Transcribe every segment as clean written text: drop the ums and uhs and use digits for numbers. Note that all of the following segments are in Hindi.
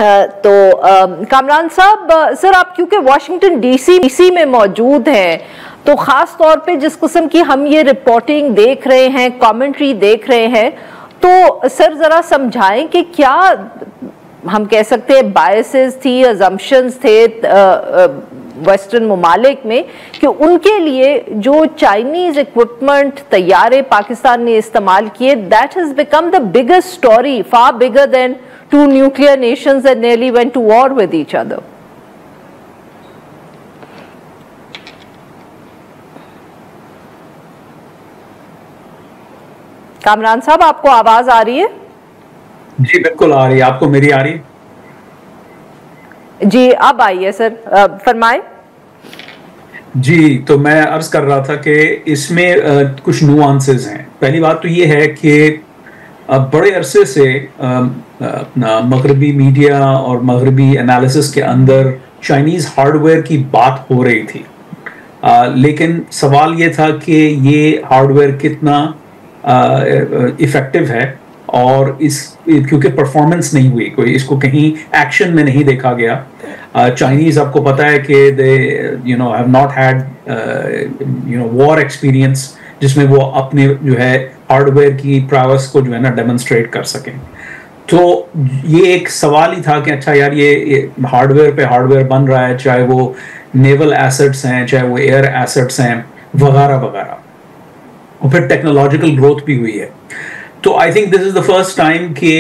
तो कामरान साहब, सर आप क्योंकि वाशिंगटन डीसी में मौजूद हैं, तो खास तौर पे जिस किस्म की हम ये रिपोर्टिंग देख रहे हैं, कमेंट्री देख रहे हैं, तो सर जरा समझाएं कि क्या हम कह सकते हैं बायसेस थी, अजम्पशंस थे वेस्टर्न ममालिक में कि उनके लिए जो चाइनीज इक्विपमेंट तैयारे पाकिस्तान ने इस्तेमाल किए, that has become the biggest story, far bigger than two nuclear nations that nearly went to war with each other. Kamran साहब, आपको आवाज आ रही है? जी बिल्कुल आ रही है। आपको मेरी आ रही है? जी अब आई है सर, फरमाएं। जी, तो मैं अर्ज कर रहा था कि इसमें कुछ नुआंसेस हैं। पहली बात तो ये है कि बड़े अरसे से अपना मगरबी मीडिया और मगरबी एनालिसिस के अंदर चाइनीज़ हार्डवेयर की बात हो रही थी, लेकिन सवाल ये था कि ये हार्डवेयर कितना इफ़ेक्टिव है, और क्योंकि परफॉर्मेंस नहीं हुई, कोई इसको कहीं एक्शन में नहीं देखा गया। चाइनीज़ आपको पता है कि they have not had war experience जिसमें वो अपने जो है हार्डवेयर की प्रावस को जो है ना डेमोन्स्ट्रेट कर सकें। तो ये एक सवाल ही था कि अच्छा यार, ये हार्डवेयर पे हार्डवेयर बन रहा है, चाहे वो नेवल एसेट्स हैं, चाहे वो एयर एसेट्स हैं, वगैरह वगैरह, और फिर टेक्नोलॉजिकल ग्रोथ भी हुई है। तो I think this is the first time कि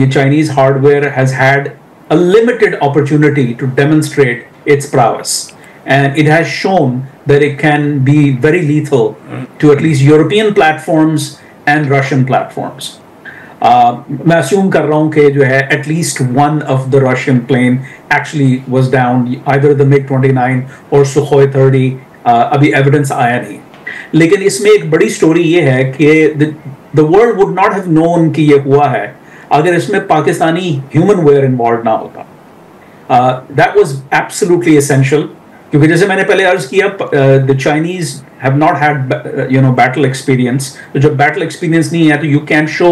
ये Chinese hardware has had a limited opportunity to demonstrate its prowess, and it has shown that it can be very lethal to at least European platforms and Russian platforms. मैं assume कर रहा हूँ कि जो है at least one of the Russian plane actually was down, either the MiG-29 or Sukhoi 30. अभी evidence आया नहीं, लेकिन इसमें एक बड़ी स्टोरी ये है कि the world would not have known कि ये हुआ है अगर इसमें पाकिस्तानी human wear involved ना होता. That was absolutely essential, क्योंकि जैसे मैंने पहले अर्ज किया, the Chinese have not had battle experience. तो जब बैटल एक्सपीरियंस नहीं है तो यू कैन शो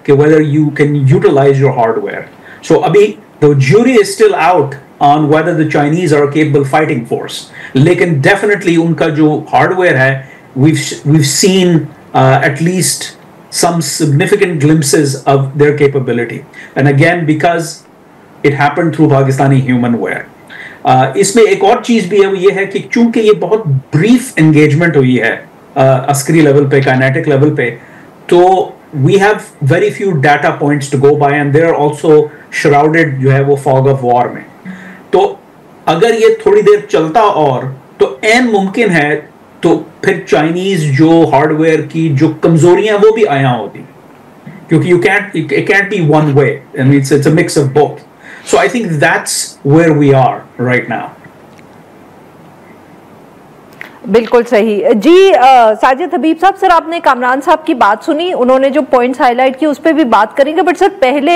कि whether you can utilize your hardware. So अभी the jury is still out on whether the Chinese are capable fighting force, लेकिन डेफिनेटली उनका जो हार्डवेयर है, we've seen at least some significant glimpses of their capability, and again because it happened through Pakistani human wear. इसमें एक और चीज भी है, वो ये है कि चूंकि ये बहुत ब्रीफ एंगेजमेंट हुई है अस्करी लेवल पे, काइनेटिक लेवल पे, तो we have very few data points to go by, and they are also shrouded जो है वो फॉग ऑफ वॉर में। तो अगर ये थोड़ी देर चलता और तो एन मुमकिन है तो फिर चाइनीज जो हार्डवेयर की जो कमजोरियां वो भी आया होती, क्योंकि it can't be one way, and it's a mix of both. So I think that's where we are right now. बिल्कुल सही जी। साजिद हबीब साहब, सर आपने कामरान साहब की बात सुनी, उन्होंने जो पॉइंट्स हाईलाइट किए उस पर भी बात करेंगे, बट सर पहले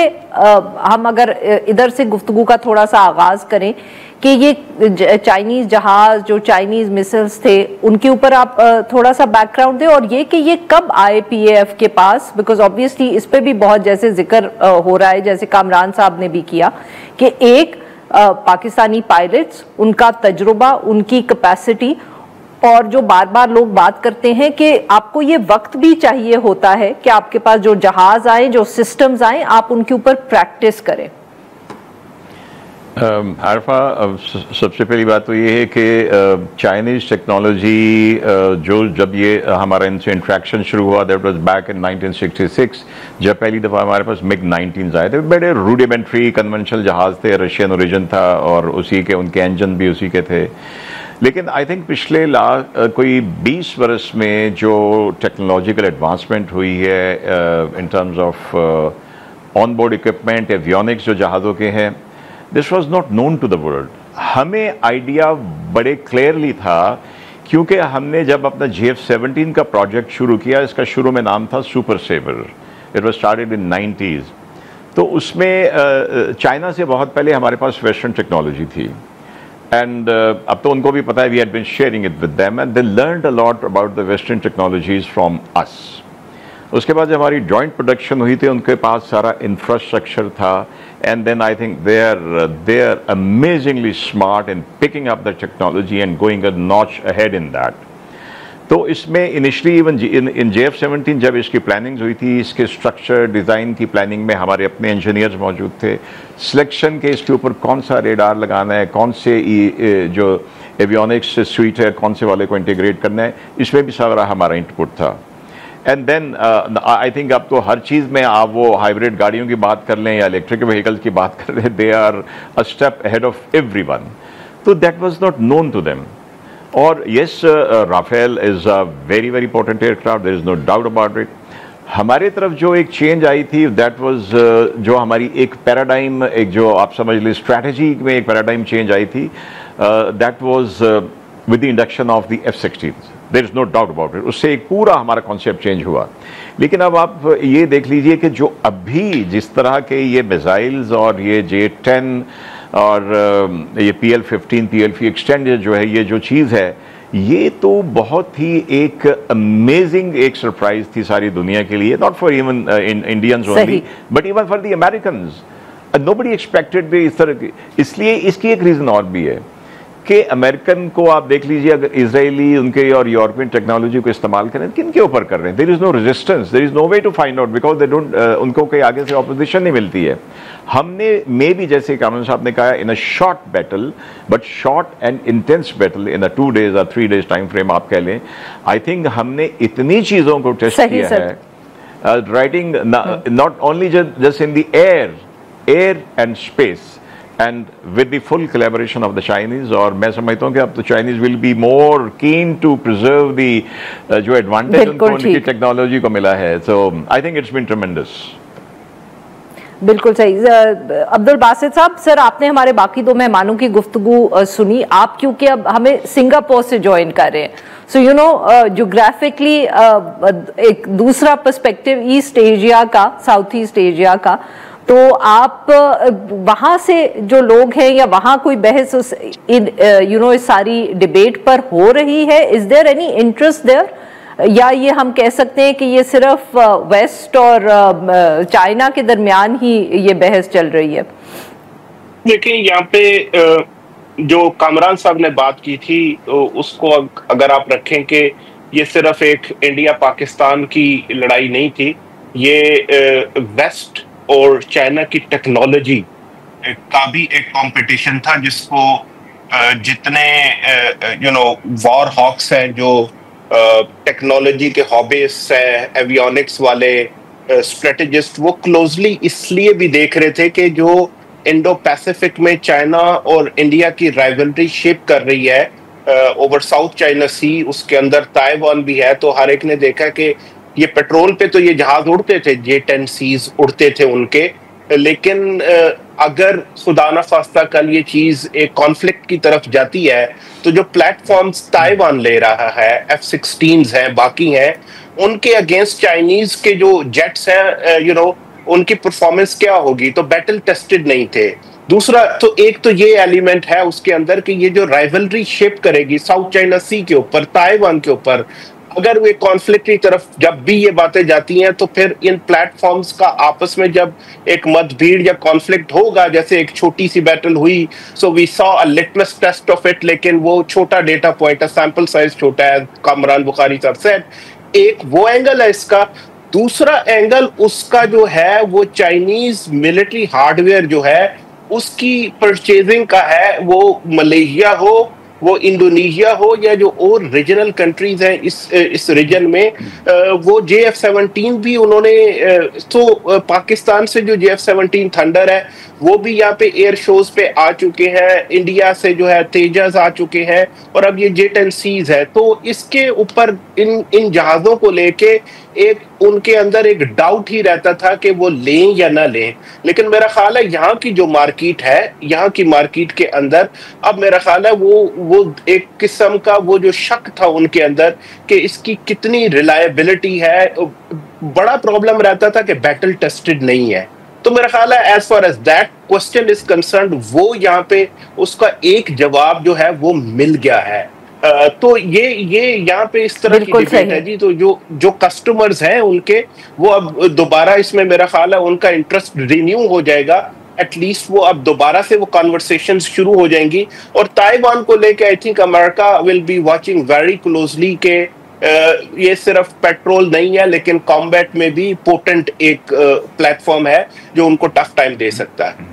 हम अगर इधर से गुफ्तगू का थोड़ा सा आगाज करें कि ये चाइनीज जहाज, जो चाइनीज मिसाइल्स थे, उनके ऊपर आप थोड़ा सा बैकग्राउंड दें, और ये कि ये कब आए PAF के पास, बिकॉज ऑब्वियसली इस पे भी बहुत जैसे जिक्र हो रहा है, जैसे कामरान साहब ने भी किया कि एक पाकिस्तानी पायलट्स, उनका तजुर्बा, उनकी कैपेसिटी, और जो बार बार लोग बात करते हैं कि आपको ये वक्त भी चाहिए होता है कि आपके पास जो जहाज आए, जो सिस्टम्स आए, आप उनके ऊपर प्रैक्टिस करें। आरफा, सबसे पहली बात तो ये है कि चाइनीज़ टेक्नोलॉजी जब ये हमारा इनसे इंट्रैक्शन शुरू हुआ, दैट वाज बैक इन 1966, जब पहली दफ़ा हमारे पास MiG-19 आए थे। बड़े रूडिमेंट्री कन्वेंशनल जहाज़ थे, रशियन ओरिजिन था, और उसी के उनके इंजन भी उसी के थे। लेकिन आई थिंक पिछले कोई 20 वर्ष में जो टेक्नोलॉजिकल एडवांसमेंट हुई है in terms of on board equipment, avionics जो जहाज़ों के हैं, this was not known to the world. हमें आइडिया बड़े क्लियरली था, क्योंकि हमने जब अपना GF-17 का प्रोजेक्ट शुरू किया, इसका शुरू में नाम था super saver, it was started in 90s। तो उसमें चाइना से बहुत पहले हमारे पास वेस्टर्न टेक्नोलॉजी थी, एंड अब तो उनको भी पता है, we had been sharing it with them, and they learned a lot about the western technologies from us. उसके बाद जब हमारी जॉइंट प्रोडक्शन हुई थी, उनके पास सारा इंफ्रास्ट्रक्चर था, and then I think they are amazingly smart in picking up the technology and going a notch ahead in that. तो इसमें इनिशियली इवन इन JF-17 जब इसकी प्लानिंग हुई थी, इसके स्ट्रक्चर डिज़ाइन की प्लानिंग में हमारे अपने इंजीनियर्स मौजूद थे। सिलेक्शन के इसके ऊपर कौन सा रेडार लगाना है, कौन से जो एवियोनिक्स स्वीट है, कौन से वाले को इंटीग्रेट करना है, इसमें भी सारा हमारा इनपुट था। एंड देन आई थिंक अब तो हर चीज़ में आप वो हाइब्रिड गाड़ियों की बात कर लें या इलेक्ट्रिक व्हीकल्स की बात कर लें, they are a step ahead of everyone. तो that was not known to them. और yes, Rafale is a very very important aircraft, there is no doubt about it. हमारे तरफ जो एक चेंज आई थी, दैट वाज जो हमारी एक पैराडाइम, एक जो आप समझ लीजिए स्ट्रैटेजी में एक पैराडाइम चेंज आई थी, that was with the induction of the F-16। There is no doubt about it. उससे एक पूरा हमारा कॉन्सेप्ट चेंज हुआ। लेकिन अब आप ये देख लीजिए कि जो अभी जिस तरह के ये मिसाइल्स और ये J-10 और ये PL-15 PLF एक्सटेंड जो है, ये जो चीज़ है, ये तो बहुत ही एक अमेजिंग एक सरप्राइज थी सारी दुनिया के लिए, not for even Indians only but even for the Americans. Nobody expected इस तरह की। इसलिए इसकी एक रीज़न और भी है कि अमेरिकन को आप देख लीजिए, अगर इजरायली उनके और यूरोपियन टेक्नोलॉजी को इस्तेमाल करें, किन के ऊपर कर रहे हैं? There is no resistance, there is no way to find out, because they don't, उनको कहीं आगे से ऑपोजिशन नहीं मिलती है। हमने मे भी, जैसे कामरान साहब ने कहा, in a short battle, but short and intense battle in a 2 days or 3 days time frame आप कह लें, आई थिंक हमने इतनी चीज़ों को टेस्ट किया है, writing not only just in the air and space, and with the full collaboration of the Chinese। और मैं समझता हूँ कि अब तो Chinese will be more keen to preserve the जो advantage उनको उनकी टेक्नोलॉजी को मिला है। So I think it's been tremendous। बिल्कुल सही। अब्दुल बासित साहब, सर आपने हमारे बाकी 2 मेहमानों की गुफ्तगू सुनी। आप क्योंकि अब हमें सिंगापुर से ज्वाइन कर रहे हैं, सो यू नो जोग्राफिकली एक दूसरा पर्सपेक्टिव ईस्ट एशिया का, साउथ ईस्ट एशिया का, तो आप वहां से जो लोग हैं या वहां कोई बहस उस इस सारी डिबेट पर हो रही है? Is there any interest there, या ये हम कह सकते हैं कि ये सिर्फ वेस्ट और चाइना के दरमियान ही ये बहस चल रही है? देखिए, यहाँ पे जो कामरान साहब ने बात की थी, उसको अगर आप रखें कि ये सिर्फ एक इंडिया पाकिस्तान की लड़ाई नहीं थी, ये वेस्ट और चाइना की टेक्नोलॉजी का भी एक कंपटीशन था, जिसको जितने वॉर हॉक्स हैं, जो टेक्नोलॉजी के हॉबीस्ट हैं, एवियोनिक्स वाले स्ट्रेटेजिस्ट, वो क्लोजली इसलिए भी देख रहे थे कि जो इंडो पैसिफिक में चाइना और इंडिया की राइवलरी शेप कर रही है ओवर साउथ चाइना सी, उसके अंदर ताइवान भी है। तो हर एक ने देखा कि ये पेट्रोल पे तो ये जहाज उड़ते थे, J-10Cs उड़ते थे उनके, लेकिन अगर खुदा ना खास्ता कल ये चीज एक कॉन्फ्लिक्ट की तरफ जाती है, तो जो प्लेटफॉर्म्स ताइवान ले रहा है, F-16s हैं, बाकी हैं, उनके अगेंस्ट चाइनीज के जो जेट्स हैं, उनकी परफॉर्मेंस क्या होगी? तो बैटल टेस्टेड नहीं थे। दूसरा तो एक तो ये एलिमेंट है उसके अंदर कि ये जो राइवलरी शेप करेगी साउथ चाइना सी के ऊपर, ताइवान के ऊपर, अगर वे कॉन्फ्लिक्ट की तरफ जब भी ये बातें जाती हैं, तो फिर इन प्लेटफॉर्म्स का आपस में जब एक मतभेड़ या कॉन्फ्लिक्ट होगा, जैसे एक छोटी सी बैटल हुई, so we saw a litmus test of it, लेकिन वो छोटा डेटा पॉइंट है, सैंपल साइज छोटा है, कामरान बुखारी साहब सेड। एक वो एंगल है इसका। दूसरा एंगल उसका जो है, वो चाइनीज मिलिट्री हार्डवेयर जो है उसकी परचेजिंग का है, वो मलेशिया हो, वो इंडोनेशिया हो, या जो और रीजनल कंट्रीज हैं इस रीजन में, वो JF-17 भी उन्होंने, तो पाकिस्तान से जो JF-17 थंडर है वो भी यहाँ पे एयर शोज पे आ चुके हैं, इंडिया से जो है तेजस आ चुके हैं, और अब ये J-10Cs है। तो इसके ऊपर इन जहाजों को लेके एक उनके अंदर एक डाउट ही रहता था कि वो लें या ना लें। लेकिन मेरा ख्याल है यहाँ की जो मार्केट है, यहाँ की मार्केट के अंदर अब मेरा ख्याल है वो एक किस्म का वो जो शक था उनके अंदर कि इसकी कितनी रिलायबिलिटी है, बड़ा प्रॉब्लम रहता था कि बैटल टेस्टेड नहीं है। तो मेरा ख्याल है as far as that question is concerned, वो यहाँ पे उसका एक जवाब जो है वो मिल गया है। तो ये यहाँ पे इस तरह की डिबेट है जी। तो जो कस्टमर्स हैं उनके, वो अब दोबारा इसमें मेरा ख्याल है उनका इंटरेस्ट रिन्यू हो जाएगा, एटलीस्ट वो अब दोबारा से वो कॉन्वर्सेशन शुरू हो जाएंगी। और ताइवान को लेके I think America will be watching very closely के ये सिर्फ पेट्रोल नहीं है लेकिन कॉम्बैट में भी पोटेंट एक प्लेटफॉर्म है जो उनको टफ टाइम दे सकता है।